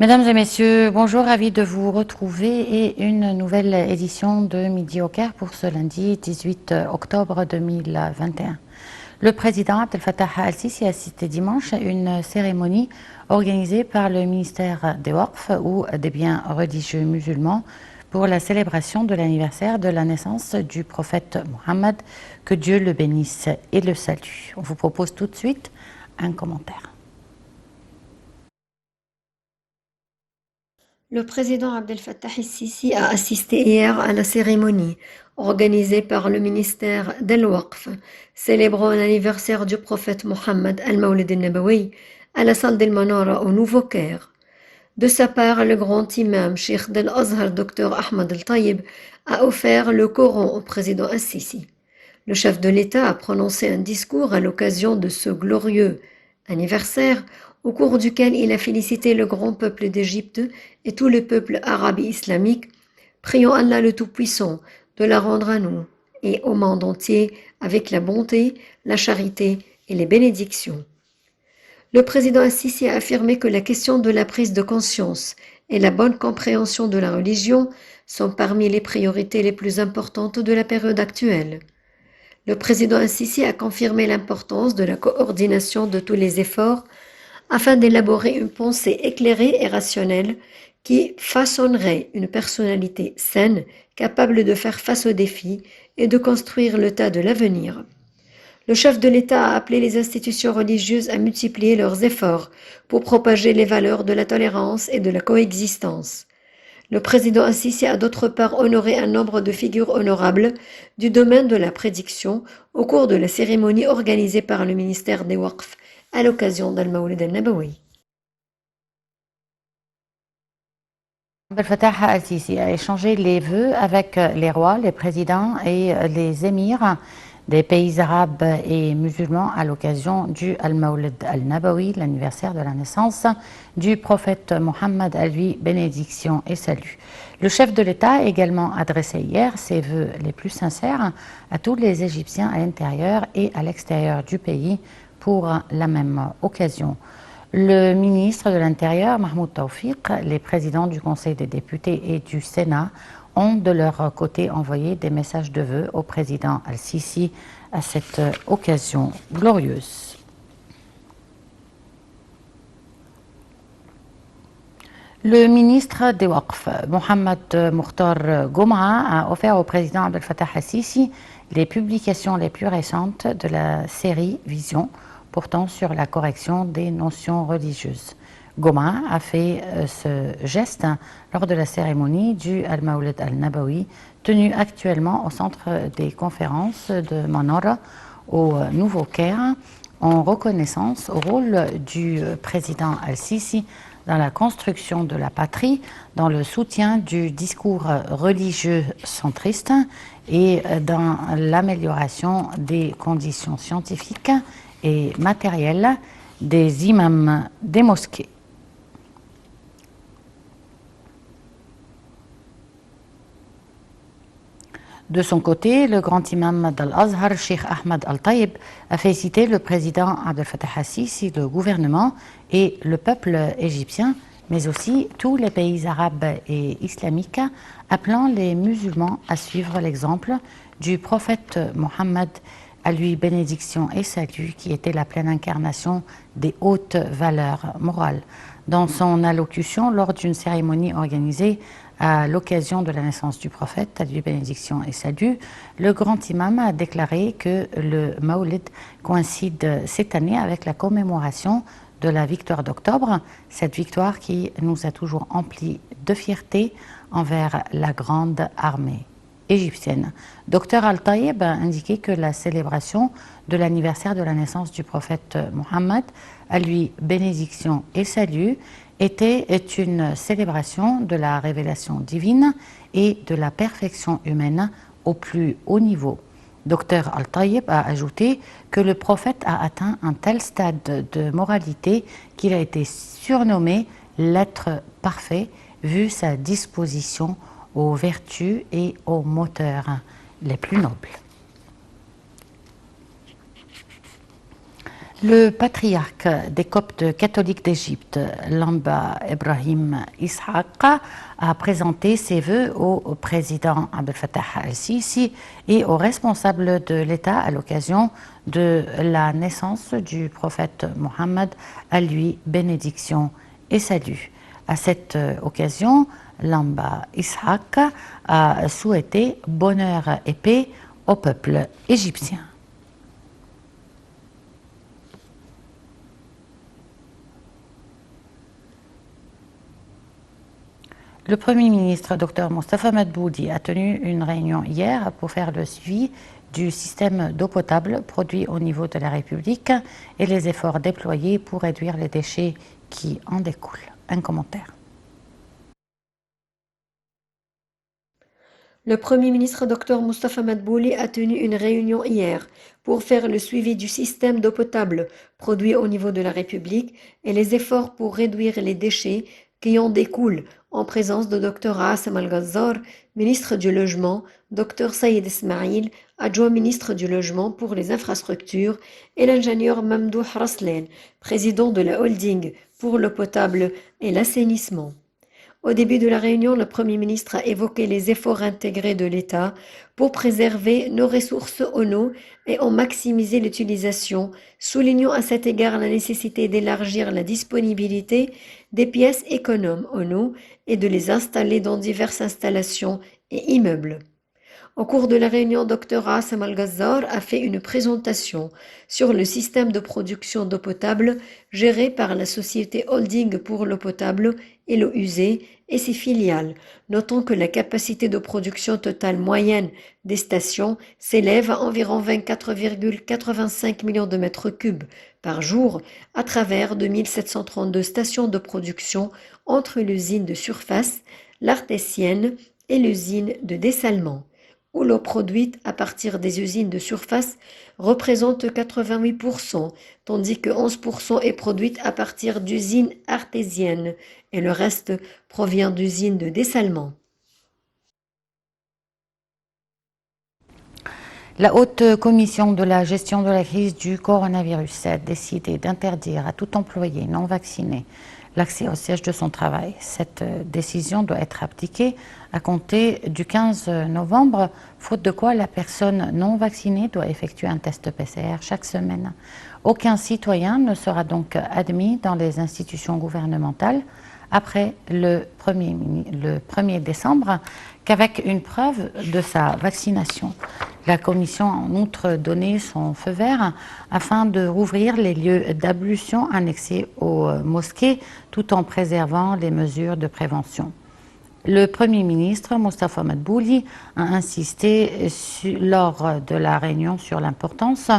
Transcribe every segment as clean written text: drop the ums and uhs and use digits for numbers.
Mesdames et messieurs, bonjour, ravi de vous retrouver et une nouvelle édition de Midi au Caire pour ce lundi 18 octobre 2021. Le président Abdel Fattah al-Sisi a assisté dimanche à une cérémonie organisée par le ministère des Waqf ou des biens religieux musulmans pour la célébration de l'anniversaire de la naissance du prophète Mohammed, que Dieu le bénisse et le salue. On vous propose tout de suite un commentaire. Le président Abdel Fattah el-Sisi a assisté hier à la cérémonie organisée par le ministère del Waqf, célébrant l'anniversaire du prophète Mohammed al-Mawlid al-Nabawi à la salle del Manara au Nouveau-Caire. De sa part, le grand imam Cheikh del-Azhar Dr Ahmad al-Tayyib a offert le Coran au président al-Sisi. Le chef de l'État a prononcé un discours à l'occasion de ce glorieux anniversaire au cours duquel il a félicité le grand peuple d'Égypte et tout le peuple arabe et islamique, priant Allah le Tout-Puissant de la rendre à nous et au monde entier avec la bonté, la charité et les bénédictions. Le président Assisi a affirmé que la question de la prise de conscience et la bonne compréhension de la religion sont parmi les priorités les plus importantes de la période actuelle. Le président Assisi a confirmé l'importance de la coordination de tous les efforts afin d'élaborer une pensée éclairée et rationnelle qui façonnerait une personnalité saine, capable de faire face aux défis et de construire le tas de l'avenir. Le chef de l'État a appelé les institutions religieuses à multiplier leurs efforts pour propager les valeurs de la tolérance et de la coexistence. Le président Assisi a d'autre part honoré un nombre de figures honorables du domaine de la prédiction au cours de la cérémonie organisée par le ministère des Waqf à l'occasion d'Al-Mawlid al-Nabawi. Abdel Fattah al-Sisi a échangé les vœux avec les rois, les présidents et les émirs des pays arabes et musulmans à l'occasion du Al-Mawlid al-Nabawi, l'anniversaire de la naissance du prophète Mohammed, à lui bénédiction et salut. Le chef de l'État a également adressé hier ses vœux les plus sincères à tous les Égyptiens à l'intérieur et à l'extérieur du pays pour la même occasion. Le ministre de l'Intérieur, Mahmoud Tawfiq, les présidents du Conseil des députés et du Sénat ont de leur côté envoyé des messages de vœux au président al-Sisi à cette occasion glorieuse. Le ministre des Waqf, Mohamed Mokhtar Gouma, a offert au président Abdel Fattah al-Sisi les publications les plus récentes de la série Vision portant sur la correction des notions religieuses. Gouma a fait ce geste lors de la cérémonie du Al-Mawlid al-Nabawi tenue actuellement au centre des conférences de Manara au Nouveau-Caire en reconnaissance au rôle du président al-Sisi dans la construction de la patrie, dans le soutien du discours religieux centriste et dans l'amélioration des conditions scientifiques et matérielles des imams des mosquées. De son côté, le grand imam d'Al-Azhar, Cheikh Ahmad al-Tayyib, a félicité le président Abdel Fattah al-Sisi, le gouvernement et le peuple égyptien, mais aussi tous les pays arabes et islamiques, appelant les musulmans à suivre l'exemple du prophète Mohammed, à lui bénédiction et salut, qui était la pleine incarnation des hautes valeurs morales. Dans son allocution lors d'une cérémonie organisée à l'occasion de la naissance du prophète, à lui bénédiction et salut, le grand imam a déclaré que le Mawlid coïncide cette année avec la commémoration de la victoire d'octobre, cette victoire qui nous a toujours emplis de fierté envers la grande armée égyptienne. Dr Al-Tayyib a indiqué que la célébration de l'anniversaire de la naissance du prophète Mohammed, à lui bénédiction et salut, était une célébration de la révélation divine et de la perfection humaine au plus haut niveau. Dr Al-Tayyib a ajouté que le prophète a atteint un tel stade de moralité qu'il a été surnommé l'être parfait, vu sa disposition aux vertus et aux moteurs les plus nobles. Le patriarche des Coptes catholiques d'Égypte, Lamba Ibrahim Ishaq, a présenté ses vœux au président Abdel Fattah al-Sisi et aux responsables de l'État à l'occasion de la naissance du prophète Mohammed, à lui bénédiction et salut. À cette occasion, Lamba Ishaq a souhaité bonheur et paix au peuple égyptien. Le Premier ministre, Dr Mostafa Madbouli, a tenu une réunion hier pour faire le suivi du système d'eau potable produit au niveau de la République et les efforts déployés pour réduire les déchets qui en découlent. Un commentaire. Le Premier ministre Dr Mostafa Madbouli a tenu une réunion hier pour faire le suivi du système d'eau potable produit au niveau de la République et les efforts pour réduire les déchets qui en découlent, en présence de Dr Assem Al-Ghazzar, ministre du Logement, Dr Saïd Ismail, adjoint ministre du Logement pour les infrastructures, et l'ingénieur Mamdouh Raslen, président de la holding pour l'eau potable et l'assainissement. Au début de la réunion, le Premier ministre a évoqué les efforts intégrés de l'État pour préserver nos ressources en eau et en maximiser l'utilisation, soulignant à cet égard la nécessité d'élargir la disponibilité des pièces économes en eau et de les installer dans diverses installations et immeubles. Au cours de la réunion, Dr Assem Al-Ghazzar a fait une présentation sur le système de production d'eau potable géré par la société Holding pour l'eau potable et l'eau usée et ses filiales, notant que la capacité de production totale moyenne des stations s'élève à environ 24,85 millions de mètres cubes par jour à travers 2732 stations de production entre l'usine de surface, l'artésienne et l'usine de dessalement, où l'eau produite à partir des usines de surface représente 88%, tandis que 11% est produite à partir d'usines artésiennes et le reste provient d'usines de dessalement. La Haute Commission de la gestion de la crise du coronavirus a décidé d'interdire à tout employé non vacciné l'accès au siège de son travail. Cette décision doit être appliquée à compter du 15 novembre, faute de quoi la personne non vaccinée doit effectuer un test PCR chaque semaine. Aucun citoyen ne sera donc admis dans les institutions gouvernementales après le 1er décembre qu'avec une preuve de sa vaccination. La Commission a en outre donné son feu vert afin de rouvrir les lieux d'ablution annexés aux mosquées tout en préservant les mesures de prévention. Le Premier ministre, Mostafa Madbouli, a insisté lors de la réunion sur l'importance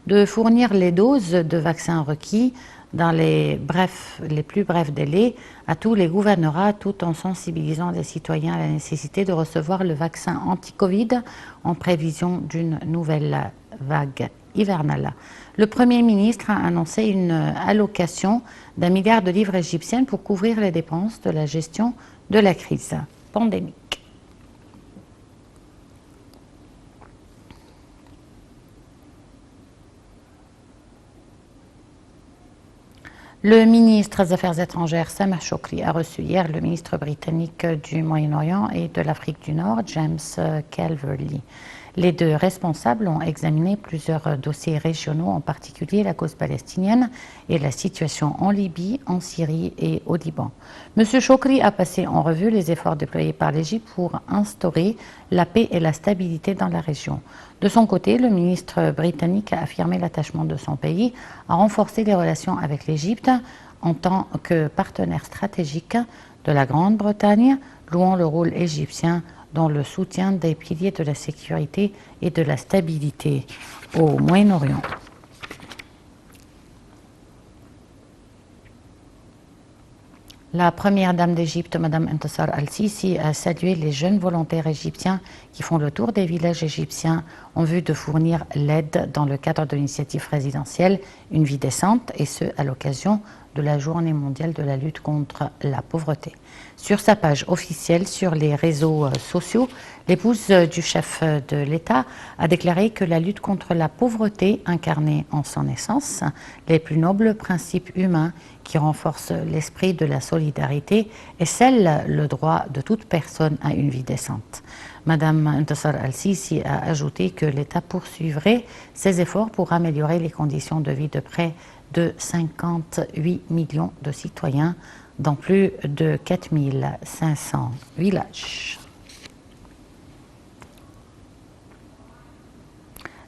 de fournir les doses de vaccins requis dans les plus brefs délais à tous les gouvernorats, tout en sensibilisant les citoyens à la nécessité de recevoir le vaccin anti-Covid en prévision d'une nouvelle vague hivernale. Le Premier ministre a annoncé une allocation d'1 milliard de livres égyptiennes pour couvrir les dépenses de la gestion de la crise pandémique. Le ministre des Affaires étrangères, Sameh Shoukry, a reçu hier le ministre britannique du Moyen-Orient et de l'Afrique du Nord, James Calverley. Les deux responsables ont examiné plusieurs dossiers régionaux, en particulier la cause palestinienne et la situation en Libye, en Syrie et au Liban. M. Shoukry a passé en revue les efforts déployés par l'Égypte pour instaurer la paix et la stabilité dans la région. De son côté, le ministre britannique a affirmé l'attachement de son pays à renforcer les relations avec l'Égypte en tant que partenaire stratégique de la Grande-Bretagne, louant le rôle égyptien dans le soutien des piliers de la sécurité et de la stabilité au Moyen-Orient. La première dame d'Égypte, Mme Intisar al-Sisi, a salué les jeunes volontaires égyptiens qui font le tour des villages égyptiens en vue de fournir l'aide dans le cadre de l'initiative présidentielle Une vie décente, et ce à l'occasion de la Journée mondiale de la lutte contre la pauvreté. Sur sa page officielle sur les réseaux sociaux, l'épouse du chef de l'État a déclaré que la lutte contre la pauvreté incarnait en son essence les plus nobles principes humains qui renforcent l'esprit de la solidarité et scellent le droit de toute personne à une vie décente. Madame Intisar Al-Sisi a ajouté que l'État poursuivrait ses efforts pour améliorer les conditions de vie de près de 58 millions de citoyens dans plus de 4500 villages.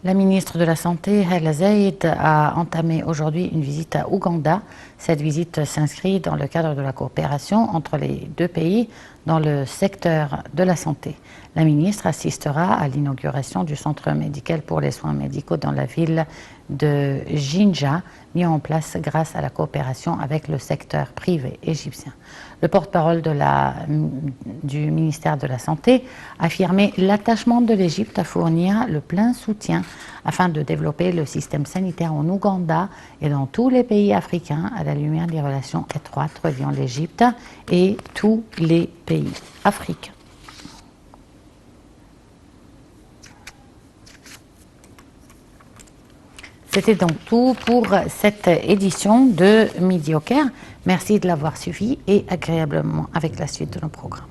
La ministre de la Santé, Hala Zaïd, a entamé aujourd'hui une visite à Ouganda. Cette visite s'inscrit dans le cadre de la coopération entre les deux pays dans le secteur de la santé. La ministre assistera à l'inauguration du centre médical pour les soins médicaux dans la ville de Jinja, mis en place grâce à la coopération avec le secteur privé égyptien. Le porte-parole du ministère de la Santé a affirmé l'attachement de l'Égypte à fournir le plein soutien afin de développer le système sanitaire en Ouganda et dans tous les pays africains à la lumière des relations étroites reliant l'Égypte et tous les pays africains. C'était donc tout pour cette édition de Midi au Caire. Merci de l'avoir suivi et agréablement avec la suite de nos programmes.